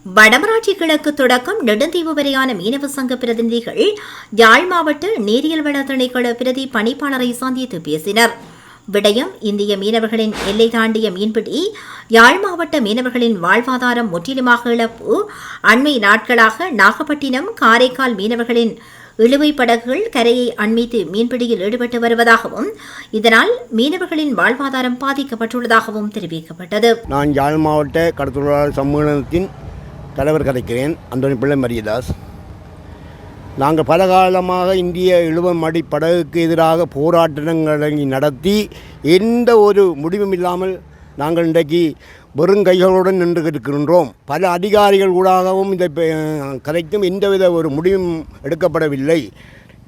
வடமராட்சி கிழக்கு தொடக்கம் நெடுந்தீவு வரையான மீனவ சங்க பிரதிநிதிகள் யாழ் மாவட்ட நீரியல் வள திணைக்கள பிரதி பணிப்பாளரை சந்தித்து பேசினர். விடயம் இந்திய மீனவர்களின் எல்லை தாண்டிய மீன்பிடி யாழ் மாவட்ட மீனவர்களின் வாழ்வாதாரம் முற்றிலுமாக இழப்பு. அண்மை நாட்களாக நாகப்பட்டினம் காரைக்கால் மீனவர்களின் இழுவை படகுகள் கரையை அண்மித்து மீன்பிடியில் ஈடுபட்டு வருவதாகவும் இதனால் மீனவர்களின் வாழ்வாதாரம் பாதிக்கப்பட்டுள்ளதாகவும் தெரிவிக்கப்பட்டது. நான் யாழ் மாவட்ட கடற்தொழிலாளர் சம்மேளனத்தின் தலைவர் கதைக்கிறேன், அந்தோனி பிள்ளை மரியதாஸ். நாங்கள் பல காலமாக இந்திய இழுவமடி படகுக்கு எதிராக போராட்டங்களை நடத்தி எந்த ஒரு முடிவும் இல்லாமல் நாங்கள் இன்றைக்கு வெறும் கைகளுடன் நின்று இருக்கின்றோம். பல அதிகாரிகள் கூடாகவும் இந்த கதைக்கும் எந்தவித ஒரு முடிவும் எடுக்கப்படவில்லை.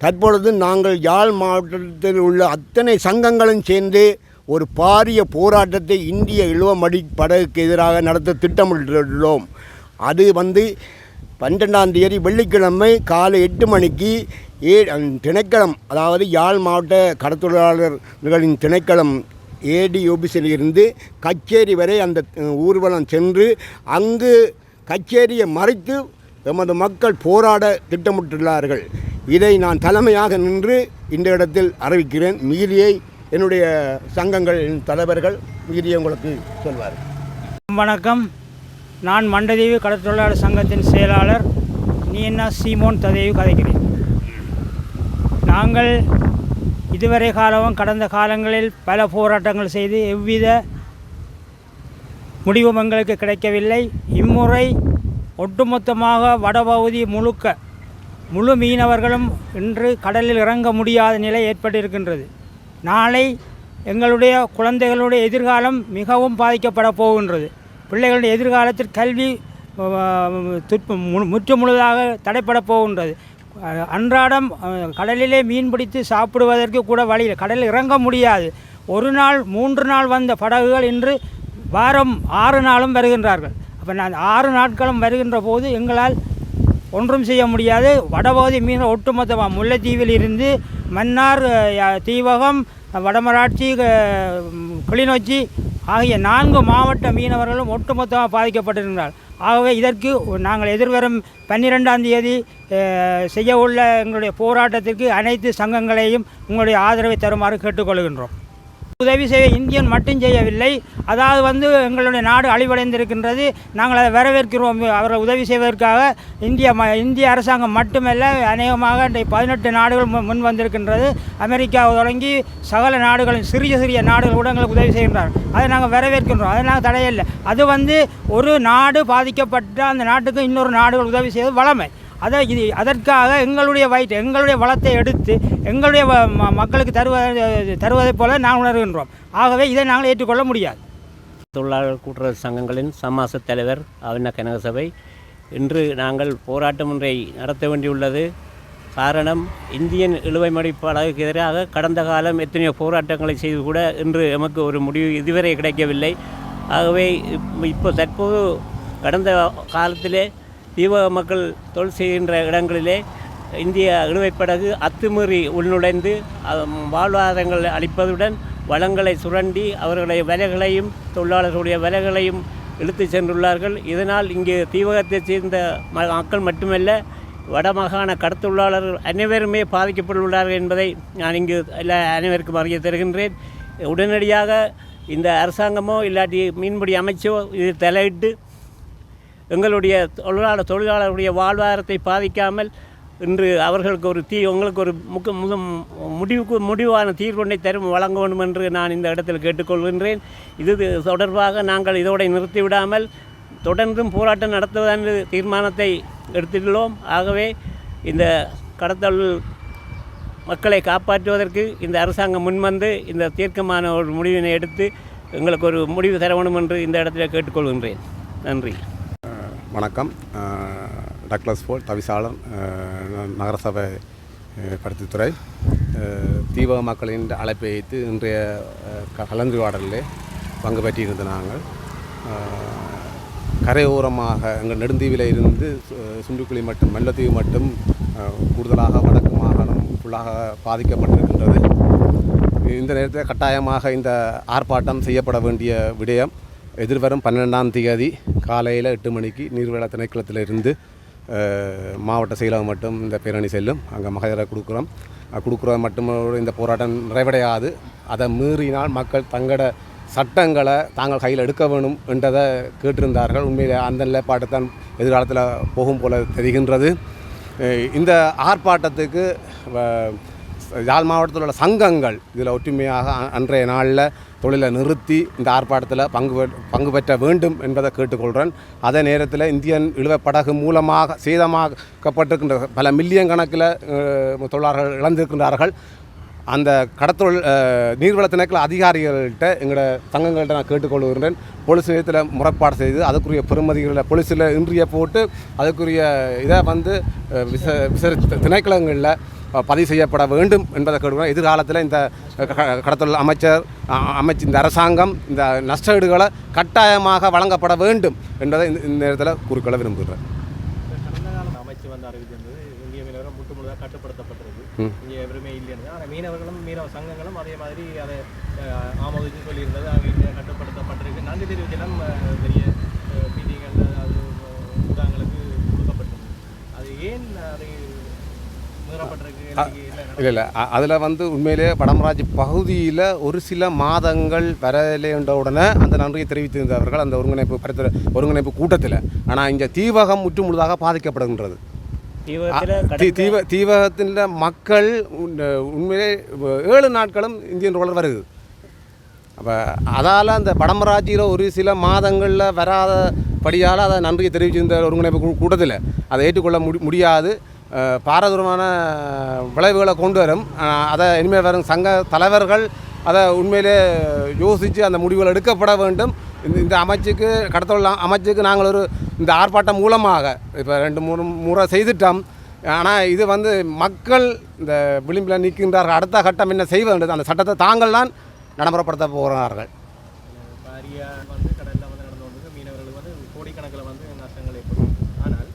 தற்பொழுது நாங்கள் யாழ் மாவட்டத்தில் உள்ள அத்தனை சங்கங்களும் சேர்ந்து ஒரு பாரிய போராட்டத்தை இந்திய இழுவமடி படகுக்கு எதிராக நடத்த திட்டமிட்டுள்ளோம். அது 12ஆம் தேதி வெள்ளிக்கிழமை காலை 8 மணிக்கு திணைக்களம், அதாவது யாழ் மாவட்ட கடற்தொழிலாளர்களின் திணைக்களம் ஏடி ஆபீஸில் இருந்து கச்சேரி வரை அந்த ஊர்வலம் சென்று அங்கு கச்சேரியை மறைத்து எமது மக்கள் போராட திட்டமிட்டுள்ளார்கள். இதை நான் தலைமையாக நின்று இந்த இடத்தில் அறிவிக்கிறேன். மீதியை என்னுடைய சங்கங்களின் தலைவர்கள் மீதியை உங்களுக்கு சொல்வார். வணக்கம். நான் மண்டதீவு கடற்தொழிலாளர் சங்கத்தின் செயலாளர் நீனா சீமோன் ததேவு கதைக்கிறேன். நாங்கள் இதுவரை காலமும் கடந்த காலங்களில் பல போராட்டங்கள் செய்து எவ்வித முடிவும் எங்களுக்கு கிடைக்கவில்லை. இம்முறை ஒட்டுமொத்தமாக வடபகுதி முழு மீனவர்களும் இன்று கடலில் இறங்க முடியாத நிலை ஏற்பட்டிருக்கின்றது. நாளை எங்களுடைய குழந்தைகளுடைய எதிர்காலம் மிகவும் பாதிக்கப்பட போகின்றது. பிள்ளைகளுடைய எதிர்காலத்தில் கல்வி முழுதாக தடைப்பட போகின்றது. அன்றாடம் கடலிலே மீன் பிடித்து சாப்பிடுவதற்கு கூட வழியில் கடலில் இறங்க முடியாது. ஒரு நாள் 3 நாள் வந்த படகுகள் இன்று வாரம் 6 நாளும் வருகின்றார்கள். அப்போ நான் 6 நாட்களும் வருகின்ற போது எங்களால் ஒன்றும் செய்ய முடியாது. வடபகுதி மீன் ஒட்டுமொத்தமாக முல்லைத்தீவில் இருந்து மன்னார், தீவகம், வடமராட்சி, கிளிநொச்சி ஆகிய 4 மாவட்ட மீனவர்களும் ஒட்டுமொத்தமாக பாதிக்கப்பட்டிருக்கிறார். ஆகவே இதற்கு நாங்கள் எதிர்வரும் 12ஆம் தேதி செய்ய உள்ள எங்களுடைய போராட்டத்திற்கு அனைத்து சங்கங்களையும் உங்களுடைய ஆதரவை தருமாறு கேட்டுக்கொள்கின்றோம். உதவி செய்ய இந்தியன் மட்டும் செய்யவில்லை, அதாவது எங்களுடைய நாடு அழிவடைந்திருக்கின்றது. நாங்கள் அதை வரவேற்கிறோம். அவர்கள் உதவி செய்வதற்காக இந்திய அரசாங்கம் மட்டுமல்ல, அநேகமாக 18 நாடுகள் முன் வந்திருக்கின்றது. அமெரிக்கா தொடங்கி சகல நாடுகளின் சிறிய நாடுகள் கூட எங்களுக்கு உதவி செய்கின்றார். அதை நாங்கள் வரவேற்கின்றோம். அதை நாங்கள் தடையில்லை. அது ஒரு நாடு பாதிக்கப்பட்ட அந்த நாட்டுக்கு இன்னொரு நாடுகள் உதவி செய்வது வளமை. அதற்காக எங்களுடைய வளத்தை எடுத்து எங்களுடைய மக்களுக்கு தருவதைப் போல நாங்கள் உணர்கின்றோம். ஆகவே இதை நாங்கள் ஏற்றுக்கொள்ள முடியாது. தொழிலாளர் கூட்டுறவு சங்கங்களின் சமாச தலைவர் அவன கனகசபை. இன்று நாங்கள் போராட்டம் ஒன்றை நடத்த வேண்டியுள்ளது. காரணம், இந்தியன் இழுவைமடி படகுக்கு எதிராக கடந்த காலம் எத்தனையோ போராட்டங்களை செய்து கூட இன்று எமக்கு ஒரு முடிவு இதுவரை கிடைக்கவில்லை. ஆகவே இப்போ தற்போது கடந்த காலத்திலே தீவக மக்கள் தொழில் செய்கின்ற இடங்களிலே இந்திய இழுவைப்படகு அத்துமீறி உள்நுழைந்து வாழ்வாதாரங்கள் அளிப்பதுடன் வளங்களை சுரண்டி அவர்களுடைய விலைகளையும் தொழிலாளர்களுடைய விலைகளையும் இழுத்து சென்றுள்ளார்கள். இதனால் இங்கு தீவகத்தைச் சேர்ந்த மக்கள் மட்டுமல்ல, வடமாகாண கடற்தொழிலாளர்கள் அனைவருமே பாதிக்கப்பட்டுள்ளார்கள் என்பதை நான் இங்கு அனைவருக்கும் அறிய தருகின்றேன். உடனடியாக இந்த அரசாங்கமோ இல்லாட்டி மீன்பிடி அமைச்சோ இது தலையிட்டு எங்களுடைய தொழிலாளர்களுடைய வாழ்வாதாரத்தை பாதிக்காமல் இன்று அவர்களுக்கு உங்களுக்கு ஒரு முடிவான தீர்வொன்றை வழங்க வேண்டும் என்று நான் இந்த இடத்தில் கேட்டுக்கொள்கின்றேன். இது தொடர்பாக நாங்கள் இதோடு நிறுத்திவிடாமல் தொடர்ந்தும் போராட்டம் நடத்துவதென்று தீர்மானத்தை எடுத்துள்ளோம். ஆகவே இந்த கடத்தொழில் மக்களை காப்பாற்றுவதற்கு இந்த அரசாங்கம் முன்வந்து இந்த தீர்க்கமான ஒரு முடிவினை எடுத்து எங்களுக்கு ஒரு முடிவு தர வேண்டும் என்று இந்த இடத்தில் கேட்டுக்கொள்கின்றேன். நன்றி. வணக்கம். டக்ளஸ் போல் தவிசாளர், நகரசபை கடத்துத்துறை. தீவக மக்களின் அழைப்பை வைத்து இன்றைய கலந்துரையாடலிலே பங்கு பெற்றிருந்த நாங்கள் கரையோரமாக எங்கள் நெடுந்தீவில் இருந்து சுண்டுக்குழி மட்டும் மெல்லத்தீவு மட்டும் கூடுதலாக வடக்கு மாகாணம் ஃபுல்லாக பாதிக்கப்பட்டிருக்கின்றது. இந்த நேரத்தில் கட்டாயமாக இந்த ஆர்ப்பாட்டம் செய்யப்பட வேண்டிய விடயம். எதிர்வரும் 12ஆம் தேதி காலையில் 8 மணிக்கு நீர்வள திணைக்களத்திலிருந்து மாவட்ட செயலகம் மட்டும் இந்த பேரணி செல்லும். அங்கே மகஜரை கொடுக்குறது மட்டும் இந்த போராட்டம் நிறைவடையாது. அதை மீறினால் மக்கள் தங்களோட சட்டங்களை தாங்கள் கையில் எடுக்க வேணும் என்றதை கேட்டிருந்தார்கள். உண்மையில் அந்த நிலைப்பாட்டை தான் எதிர்காலத்தில் போகும் போல தெரிகின்றது. இந்த ஆர்ப்பாட்டத்துக்கு யாழ் மாவட்டத்தில் உள்ள சங்கங்கள் இதில் ஒற்றுமையாக அன்றைய நாளில் தொழிலை நிறுத்தி இந்த ஆர்ப்பாட்டத்தில் பங்கு பெற்ற வேண்டும் என்பதை கேட்டுக்கொள்கிறேன். அதே நேரத்தில் இந்தியன் இழுவப்படகு மூலமாக சேதமாக்கப்பட்டிருக்கின்ற பல மில்லியன் கணக்கில் தொழிலாளர்கள் இழந்திருக்கின்றார்கள். அந்த கடத்தொழில் நீர்வள திணைக்கள அதிகாரிகள்கிட்ட எங்களோட சங்கங்கள்கிட்ட நான் கேட்டுக்கொள்கின்றேன். போலீஸ் நிலையத்தில் முறைப்பாடு செய்து அதுக்குரிய பெறுமதிகளை போலீஸில் இன்றிய போட்டு அதுக்குரிய இதை திணைக்களங்களில் பதிவு செய்யப்பட வேண்டும் என்பதை கேட்கிறோம். எதிர்காலத்தில் இந்த கடத்தொழில் இந்த அரசாங்கம் இந்த நஷ்டஈடுகளை கட்டாயமாக வழங்கப்பட வேண்டும் என்பதை இந்த நேரத்தில் குறிக்கொள்ள விரும்புகிறேன். அமைச்சு வந்து அறிவித்திருந்தது இந்திய மீனவர்கள் முழுதாக கட்டுப்படுத்தப்பட்டிருக்கு, இங்கே எவருமே இல்லைன்னு. ஆனால் மீனவர்களும் மீனவ சங்கங்களும் அதே மாதிரி அதை ஆமோதித்து சொல்லியிருந்தது. அங்கே கட்டுப்படுத்தப்பட்டிருக்கு. நன்றி தெரிவிக்கலாம் பெரிய மீட்டிங்கள் அது ஊடகங்களுக்கு கொடுக்கப்பட்டிருக்கு. அது ஏன் அதை இல்லை அதில் உண்மையிலே வடமராட்சி பகுதியில் ஒரு சில மாதங்கள் வரலைன்ற உடனே அந்த நன்றியை தெரிவித்திருந்தவர்கள் அந்த ஒருங்கிணைப்பு கூட்டத்தில். ஆனால் இங்கே தீவகம் முற்றுமுழுதாக பாதிக்கப்படுகின்றது. தீவகத்தில் மக்கள் உண்மையிலே 7 நாட்களும் இந்தியன் ரோலர் வருது. அப்போ அதால் அந்த வடமராட்சியில் ஒரு சில மாதங்களில் வராதபடியால் அதை நன்றியை தெரிவிச்சிருந்த ஒருங்கிணைப்பு கூட்டத்தில் அதை ஏற்றுக்கொள்ள முடியாது. பாரதூரமான விளைவுகளை கொண்டு வரும். அதை இனிமேல் வரும் சங்க தலைவர்கள் அதை உண்மையிலே யோசித்து அந்த முடிவுகள் எடுக்கப்பட வேண்டும். இந்த அமைச்சுக்கு கடத்தொழில் அமைச்சுக்கு நாங்கள் இந்த ஆர்ப்பாட்டம் மூலமாக இப்போ 2-3 முறை செய்துட்டோம். ஆனால் இது மக்கள் இந்த விளிம்பில் நிற்கின்றார்கள். அடுத்த கட்டம் என்ன செய்ய வேண்டும், அந்த சட்டத்தை தாங்கள் தான் நடைமுறைப்படுத்த போகிறார்கள். கடலில் நடந்து கொண்டு மீனவர்களுக்கு கோடிக்கணக்கில் நஷ்டங்கள் ஏற்படும். ஆனால்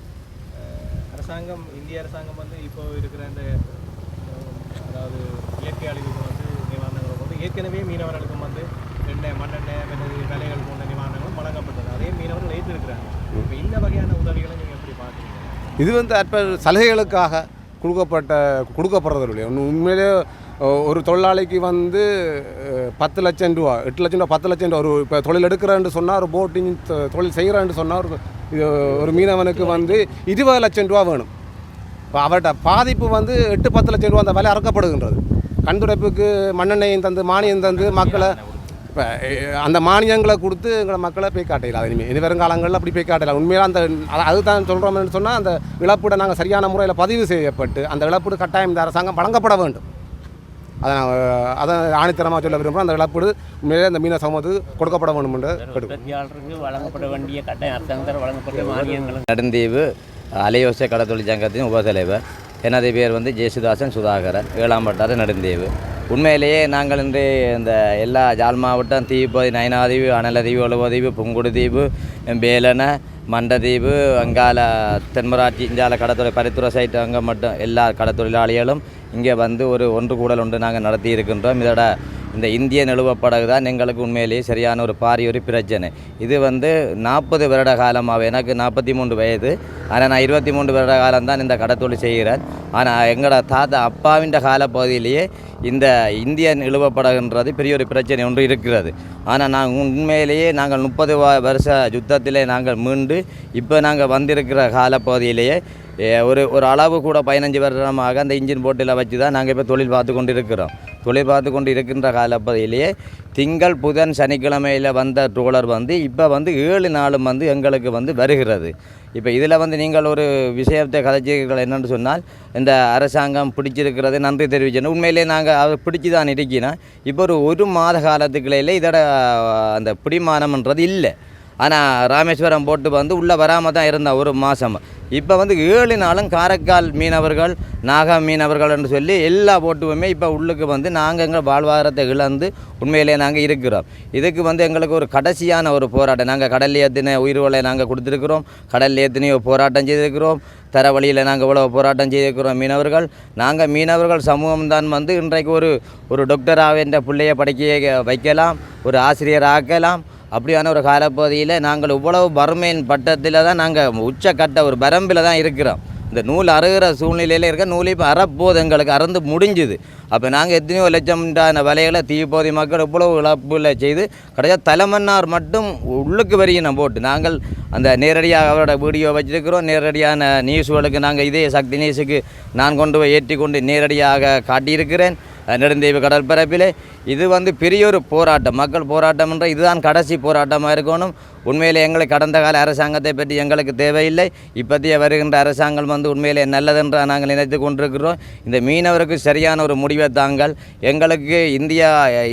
அரசாங்கம் இந்திய அரசாங்கம் இப்போ இருக்கிற இந்த அதாவது இயற்கை அழிவுக்கு நிவாரணங்கள் ஏற்கனவே மீனவர்களுக்கும் எண்ணெய் மண்ணெண்ணெய் விலைகள் போன்ற நிவாரணங்களும் வழங்கப்பட்டது. அதே மீனவர்கள் ஏற்றிருக்கிறாங்க. இப்போ இந்த வகையான உதவிகளை நீங்கள் எப்படி பார்க்குறீங்க? இது அற்ப சலுகைகளுக்காக கொடுக்கப்படுறதில்லையா? உண்மையிலே ஒரு தொழிலாளிக்கு 10 லட்சம் ரூபா 8 லட்சம் ரூபா 10 லட்சம் ரூபா இப்போ தொழில் எடுக்கிறேன்னு சொன்னால் ஒரு போட்டிங் தொழில் செய்கிறேன்னு சொன்னால் ஒரு மீனவனுக்கு 20 லட்சம் ரூபா வேணும். இப்போ அவர்கிட்ட பாதிப்பு 8-10 லட்சம் ரூபா அந்த விலை அறக்கப்படுகின்றது. கண்துடைப்புக்கு மண்ணெண்ணையும் தந்து மானியம் தந்து மக்களை இப்போ அந்த மானியங்களை கொடுத்து எங்களை மக்களை போய் காட்டலாம். இனி வருங்காலங்களில் அப்படி போய் காட்டலாம். உண்மையாக அதுதான் சொல்கிறோம்னு சொன்னால் அந்த இழப்பீடை நாங்கள் சரியான முறையில் பதிவு செய்யப்பட்டு அந்த இழப்பீடு கட்டாயம் இந்த அரசாங்கம் வழங்கப்பட வேண்டும். அதை ஆணித்தரமாக சொல்ல விரும்புகிறோம். அந்த இழப்பீடு உண்மையிலே அந்த மீன சமூகத்துக்கு கொடுக்கப்பட வேண்டும் என்று வழங்கப்பட வேண்டிய கட்டாயம் அரசாங்கத்தால் வழங்கப்பட்ட மானியங்கள். நெடுந்தீவு அலையோசை கடத்தொழில் சங்கத்தின் உபத்தலைவர். எனது பேர் ஜேசுதாசன் சுதாகரன், 7ஆம் வட்டார நெடுந்தீவு. உண்மையிலேயே நாங்கள் இன்று இந்த எல்லா யாழ் மாவட்டம் தீவுப்பகுதி நயனாதீவு, அனலதீவு, ஒழுவதீவு, புங்குடுதீவு, பேலன, மண்டதீவு, அங்கால தென்மராட்சி இஞ்சால கடத்தொழில் பரித்துறை சைட்டு அங்கே மட்டும் எல்லா கடத்தொழிலாளிகளும் இங்கே ஒரு ஒன்று கூடல் ஒன்று நாங்கள் நடத்தி இருக்கின்றோம். இதோட இந்த இந்திய நிலுவப்படகு தான் எங்களுக்கு உண்மையிலேயே சரியான ஒரு பாரிய ஒரு பிரச்சனை. இது 40 வருட காலமாக, எனக்கு 43 வயது. ஆனால் நான் 23 வருட காலம்தான் இந்த கடத்தொழில் செய்கிறேன். ஆனால் எங்களோட தாத்தா அப்பாவின் காலப்பகுதியிலேயே இந்த இந்திய நிலுவப்படகுன்றது பெரிய ஒரு பிரச்சனை ஒன்று இருக்கிறது. ஆனால் நாங்கள் உண்மையிலேயே நாங்கள் 30 வருஷ யுத்தத்திலே நாங்கள் மீண்டு இப்போ நாங்கள் வந்திருக்கிற காலப்பகுதியிலேயே ஒரு அளவு கூட 15 வருடமாக அந்த இன்ஜின் போட்டில் வச்சு தான் நாங்கள் இப்போ தொழில் பார்த்து கொண்டு இருக்கிறோம். தொழில் பார்த்து கொண்டு இருக்கின்ற காலப்பகுதியிலேயே திங்கள் புதன் சனிக்கிழமையில் வந்த ட்ரோலர் இப்போ 7 நாளும் எங்களுக்கு வருகிறது. இப்போ இதில் நீங்கள் ஒரு விஷயத்தை கதைச்சிருக்கள் என்னென்னு சொன்னால், இந்த அரசாங்கம் பிடிச்சிருக்கிறது நன்றி தெரிவிச்சேன். உண்மையிலே நாங்கள் அதை பிடிச்சி தான் இருக்கீங்கன்னா இப்போ ஒரு மாத காலத்துக்குள்ளே இதோட அந்த பிடிமானம்ன்றது இல்லை. ஆனால் ராமேஸ்வரம் போட்டு உள்ளே வராமல் தான் இருந்தால் ஒரு மாதம். இப்போ 7 நாளும் காரைக்கால் மீனவர்கள், நாகா மீனவர்கள் என்று சொல்லி எல்லா போட்டுமே இப்போ உள்ளுக்கு நாங்கள் எங்கள் வாழ்வாதாரத்தை இழந்து உண்மையிலே நாங்கள் இருக்கிறோம். இதுக்கு எங்களுக்கு ஒரு கடைசியான ஒரு போராட்டம். நாங்கள் கடலில் ஏற்றின உயிர்வலை நாங்கள் கொடுத்துருக்கிறோம். கடலில் ஏற்றினையோ போராட்டம் செய்திருக்கிறோம். தர வழியில் நாங்கள் இவ்வளோ போராட்டம் செய்திருக்கிறோம். நாங்கள் மீனவர்கள் சமூகம் தான் இன்றைக்கு ஒரு டாக்டராக என்ற பிள்ளையை படிக்க வைக்கலாம், ஒரு ஆசிரியர் ஆக்கலாம், அப்படியான ஒரு காலப்பகுதியில் நாங்கள் இவ்வளவு வறுமையின் பட்டத்தில் தான் நாங்கள் உச்சக்கட்ட ஒரு வரம்பில் தான் இருக்கிறோம். இந்த நூல் அறுகிற சூழ்நிலையில் இருக்க நூல் இப்போ அறப்போது எங்களுக்கு அறந்து முடிஞ்சுது. அப்போ நாங்கள் எத்தனையோ லட்சம்டான விலைகளை தீப்போதி மக்கள் இவ்வளவு இழப்புகளை செய்து கடைசியாக தலைமன்னார் மட்டும் உள்ளுக்கு வரையினம் போட்டு நாங்கள் அந்த நேரடியாக அவரோட வீடியோ வச்சுருக்கிறோம். நேரடியான நியூஸ்களுக்கு நாங்கள் இதே சக்தி நியூஸுக்கு நான் கொண்டு போய் ஏற்றி கொண்டு நேரடியாக காட்டியிருக்கிறேன் நெடுந்தீவு கடற்பரப்பிலே. இது பெரிய ஒரு போராட்டம், மக்கள் போராட்டம் என்ற இதுதான் கடைசி போராட்டமாக இருக்கணும். உண்மையிலே எங்களுக்கு கடந்த கால அரசாங்கத்தை பற்றி எங்களுக்கு தேவையில்லை. இப்போதைய வருகின்ற அரசாங்கம் உண்மையிலே நல்லதென்று நாங்கள் நினைத்து கொண்டிருக்கிறோம். இந்த மீனவருக்கு சரியான ஒரு முடிவை தாங்கள். எங்களுக்கு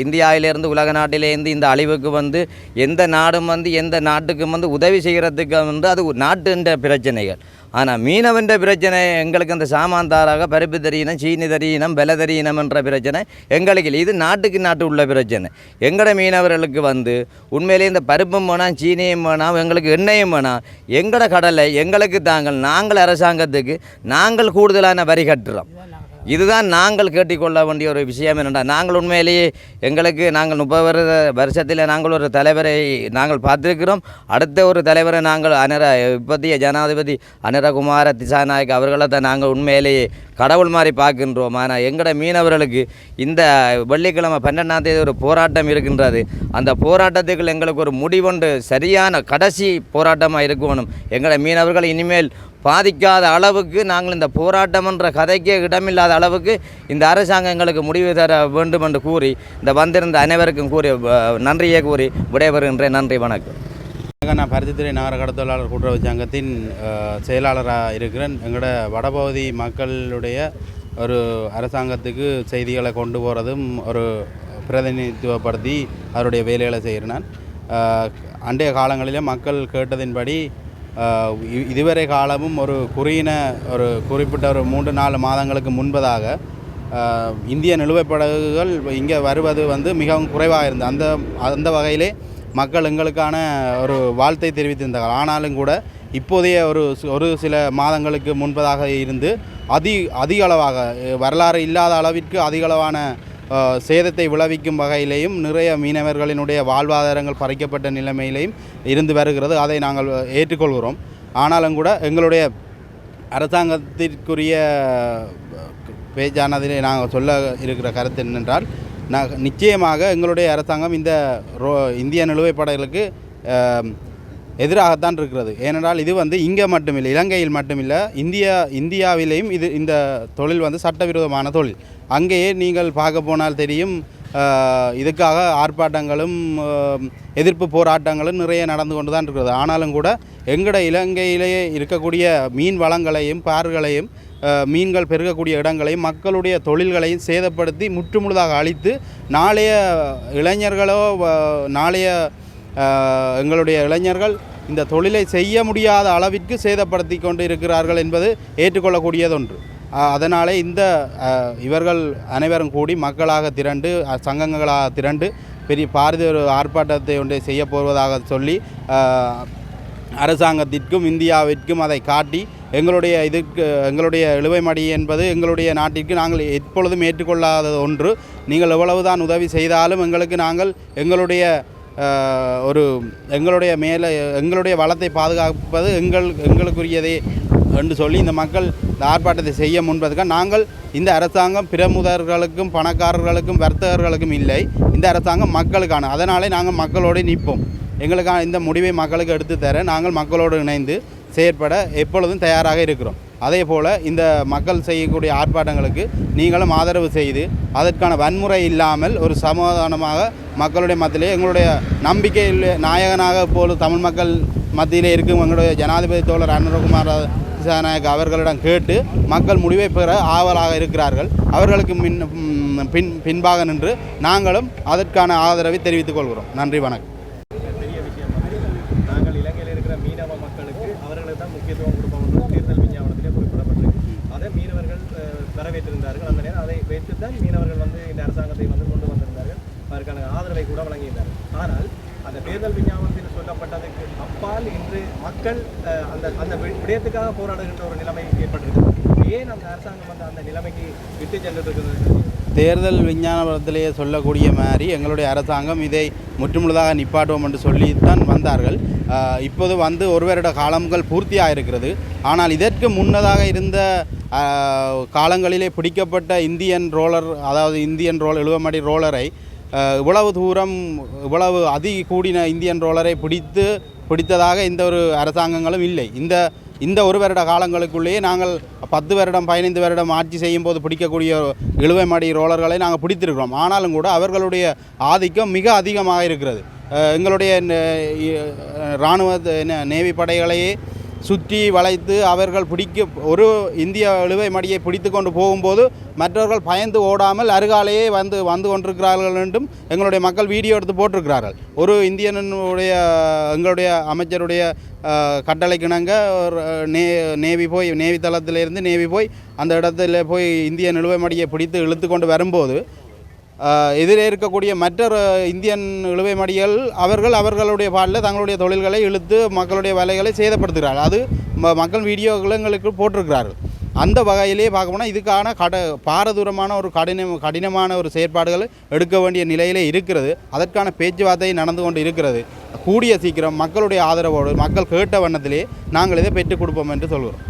இந்தியாவிலிருந்து உலக நாட்டிலேருந்து இந்த அழிவுக்கு எந்த நாடும் எந்த நாட்டுக்கும் உதவி செய்கிறதுக்கு அது நாட்டுன்ற பிரச்சனைகள். ஆனால் மீனவன்ற பிரச்சனை எங்களுக்கு அந்த சாமான்தாராக பருப்பு தெரியணும், சீனி தெரியணும், விலை தெரியணும் என்ற பிரச்சனை எங்களுக்கு இல்லை. இது நாட்டுக்கு நாட்டு உள்ள பிரச்சனை. எங்களோட மீனவர்களுக்கு உண்மையிலே இந்த பருப்பும் வேணாம், சீனியும் வேணாம், எங்களுக்கு எண்ணெயும் வேணாம். எங்களோட கடலை எங்களுக்கு நாங்கள் அரசாங்கத்துக்கு நாங்கள் கூடுதலான வரி கட்டுறோம். இதுதான் நாங்கள் கேட்டுக்கொள்ள வேண்டிய ஒரு விஷயம். என்னென்னா நாங்கள் உண்மையிலேயே நாங்கள் 30 வருஷத்தில் நாங்கள் ஒரு தலைவரை நாங்கள் பார்த்துருக்கிறோம். அடுத்த ஒரு தலைவரை நாங்கள் இப்போதைய ஜனாதிபதி அனுரகுமார திசாநாயக் அவர்களை தான் நாங்கள் உண்மையிலேயே கடவுள் மாதிரி பார்க்கின்றோம். ஆனால் எங்களோட மீனவர்களுக்கு இந்த வெள்ளிக்கிழமை 12ஆம் தேதி ஒரு போராட்டம் இருக்கின்றது. அந்த போராட்டத்துக்கு எங்களுக்கு ஒரு முடிவொன்று சரியான கடைசி போராட்டமாக இருக்கணும். எங்களோட மீனவர்கள் இனிமேல் பாதிக்காத அளவுக்கு நாங்கள் இந்த போராட்டம் என்ற கதைக்கே இடமில்லாத அளவுக்கு இந்த அரசாங்கம் எங்களுக்கு முடிவு தர வேண்டும் என்று கூறி இந்த வந்திருந்த அனைவருக்கும் நன்றியை கூறி விடைபெறுகின்றேன். நன்றி, வணக்கம். நான் பருத்தித்துறை நகர கடத்தொழிலாளர் கூட்டுறவு சங்கத்தின் செயலாளராக இருக்கிறேன். எங்களோட வடபகுதி மக்களுடைய ஒரு அரசாங்கத்துக்கு செய்திகளை கொண்டு போகிறதும் ஒரு பிரதிநிதித்துவப்படுத்தி அவருடைய வேலைகளை செய்கிறேன். நான் அண்டைய காலங்களிலே மக்கள் கேட்டதின்படி இதுவரை காலமும் ஒரு குறிப்பிட்ட ஒரு 3-4 மாதங்களுக்கு முன்பதாக இந்திய நிலுவைப் படகுகள் இங்கே வருவது மிகவும் குறைவாக இருந்தது. அந்த வகையிலே மக்கள் எங்களுக்கான ஒரு வாழ்த்தை தெரிவித்திருந்தார்கள். ஆனாலும் கூட இப்போதைய ஒரு சில மாதங்களுக்கு முன்பதாக இருந்து அதிக அளவாக வரலாறு இல்லாத அளவிற்கு அதிகளவான சேதத்தை விளைவிக்கும் வகையிலேயும் நிறைய மீனவர்களினுடைய வாழ்வாதாரங்கள் பறிக்கப்பட்ட நிலைமையிலையும் இருந்து வருகிறது. அதை நாங்கள் ஏற்றுக்கொள்கிறோம். ஆனாலும் கூட எங்களுடைய அரசாங்கத்திற்குரிய பேச்சானதிலே நாங்கள் சொல்ல இருக்கிற கருத்து என்னென்றால், நிச்சயமாக எங்களுடைய அரசாங்கம் இந்த இந்திய நிலுவைப் படகுகளுக்கு எதிராகத்தான் இருக்கிறது. ஏனென்றால் இது இங்கே மட்டுமில்லை, இலங்கையில் மட்டுமில்லை, இந்தியாவிலேயும் இந்த தொழில் சட்டவிரோதமான தொழில். அங்கேயே நீங்கள் பார்க்க போனால் தெரியும், இதுக்காக ஆர்ப்பாட்டங்களும் எதிர்ப்பு போராட்டங்களும் நிறைய நடந்து கொண்டு தான் இருக்கிறது. ஆனாலும் கூட இலங்கையிலேயே இருக்கக்கூடிய மீன் வளங்களையும் பார்களையும் மீன்கள் பெருகக்கூடிய இடங்களையும் மக்களுடைய தொழில்களையும் சேதப்படுத்தி முற்றுமுழுதாக அழித்து நாளைய இளைஞர்களோ எங்களுடைய இளைஞர்கள் இந்த தொழிலை செய்ய முடியாத அளவிற்கு சேதப்படுத்தி கொண்டு இருக்கிறார்கள் என்பது ஏற்றுக்கொள்ளக்கூடியதொன்று. அதனாலே இவர்கள் அனைவரும் கூடி மக்களாக திரண்டு சங்கங்களாக திரண்டு பெரிய ஒரு ஆர்ப்பாட்டத்தை ஒன்றை செய்ய போவதாக சொல்லி அரசாங்கத்திற்கும் இந்தியாவிற்கும் அதை காட்டி எங்களுடைய இழுவை மடி என்பது எங்களுடைய நாட்டிற்கு நாங்கள் எப்பொழுதும் ஏற்றுக்கொள்ளாத ஒன்று. நீங்கள் எவ்வளவுதான் உதவி செய்தாலும் நாங்கள் எங்களுடைய வளத்தை பாதுகாப்பது எங்களுக்குரியதே என்று சொல்லி இந்த மக்கள் இந்த ஆர்ப்பாட்டத்தை செய்ய முன்பதுக்காக நாங்கள் இந்த அரசாங்கம் பிரமுகர்களுக்கும் பணக்காரர்களுக்கும் வர்த்தகர்களுக்கும் இல்லை, இந்த அரசாங்கம் மக்களுக்கான. அதனாலே நாங்கள் மக்களோடு நிற்போம். எங்களுக்கான இந்த முடிவை மக்களுக்கு எடுத்து தர நாங்கள் மக்களோடு இணைந்து செயற்பட எப்பொழுதும் தயாராக இருக்கிறோம். அதே போல் இந்த மக்கள் செய்யக்கூடிய ஆர்ப்பாட்டங்களுக்கு நீங்களும் ஆதரவு செய்து அதற்கான வன்முறை இல்லாமல் ஒரு சமாதானமாக மக்களுடைய மத்தியிலே எங்களுடைய நம்பிக்கை நாயகனாக இப்போது தமிழ் மக்கள் மத்தியிலே இருக்கும் எங்களுடைய ஜனாதிபதி தோழர் அனுரகுமார திசாநாயக் அவர்களிடம் கேட்டு மக்கள் முடிவை பெற ஆவலாக இருக்கிறார்கள். அவர்களுக்கு பின்பாக நின்று நாங்களும் அதற்கான ஆதரவை தெரிவித்துக் கொள்கிறோம். நன்றி, வணக்கம். பெரிய விஷயம் நாங்கள் இலங்கையில் இருக்கிற மீனவ மக்களுக்கு அவர்களுக்கு தான் முக்கியத்துவம் கொடுப்போம் என்று தேர்தல் விஞ்ஞாபனத்திலே குறிப்பிடப்பட்டிருக்கு. அதை மீனவர்கள் வரவேற்றிருந்தார்கள். அந்த நேரம் அதை வைத்து தான் மீனவர்கள் இந்த அரசாங்கத்தை கொண்டு வந்திருந்தார்கள். அதற்கான ஆதரவை கூட வழங்கியிருந்தார்கள். ஆனால் அந்த தேர்தல் விஞ்ஞாபனத்தில் சொல்லப்பட்டதுக்கு அப்பால் இன்று மக்கள் அந்த விடயத்துக்காக போராடுகின்ற ஒரு நிலைமை ஏற்பட்டிருக்கிறது. ஏன் அந்த அரசாங்கம் அந்த நிலைமைக்கு விட்டு சென்றிருக்கிறது? தேர்தல் விஞ்ஞானத்திலேயே சொல்லக்கூடிய மாதிரி எங்களுடைய அரசாங்கம் இதை முற்றுமுழுதாக நிப்பாட்டுவோம் என்று சொல்லித்தான் வந்தார்கள். இப்போது வந்து ஒரு வருட காலங்கள் பூர்த்தியாக இருக்கிறது. ஆனால் இதற்கு முன்னதாக இருந்த காலங்களிலே பிடிக்கப்பட்ட இந்தியன் ரோலர், அதாவது இந்தியன் ரோல் 70 அடி ரோலரை இவ்வளவு தூரம் இவ்வளவு கூடின இந்தியன் ரோலரை பிடித்ததாக எந்த ஒரு அரசாங்கங்களும் இல்லை. இந்த ஒரு வருட காலங்களுக்குள்ளேயே நாங்கள் 10 வருடம் 15 வருடம் ஆட்சி செய்யும் போது பிடிக்கக்கூடிய 70 அடி ரோலர்களை நாங்கள் பிடித்திருக்கிறோம். ஆனாலும் கூட அவர்களுடைய ஆதிக்கம் மிக அதிகமாக இருக்கிறது. எங்களுடைய இராணுவ நேவி படைகளையே சுற்றி வளைத்து அவர்கள் ஒரு இந்திய 70 அடியை பிடித்து கொண்டு போகும்போது மற்றவர்கள் பயந்து ஓடாமல் அருகாலேயே வந்து கொண்டிருக்கிறார்கள் என்றும் எங்களுடைய மக்கள் வீடியோ எடுத்து போட்டிருக்கிறார்கள். ஒரு இந்தியனுடைய எங்களுடைய அமைச்சருடைய கட்டளைக்கிணங்க நேவி தளத்திலிருந்து நேவி போய் அந்த இடத்துல போய் இந்திய 70 அடியை பிடித்து இழுத்து கொண்டு வரும்போது எதிரே இருக்கக்கூடிய மற்ற இந்தியன் 70 அடிகள் அவர்களுடைய பாடலில் தங்களுடைய தொழில்களை இழுத்து மக்களுடைய வேலைகளை சேதப்படுத்துகிறார்கள். அது மக்கள் வீடியோக்களை எங்களுக்கு போட்டிருக்கிறார்கள். அந்த வகையிலே பார்க்க போனால் இதுக்கான பாரதூரமான ஒரு கடினமான ஒரு செயற்பாடுகள் எடுக்க வேண்டிய நிலையிலே இருக்கிறது. அதற்கான பேச்சுவார்த்தை நடந்து கொண்டு இருக்கிறது. கூடிய சீக்கிரம் மக்களுடைய ஆதரவோடு மக்கள் கேட்ட வண்ணத்திலே நாங்கள் இதை பெற்றுக் கொடுப்போம் என்று சொல்கிறோம்.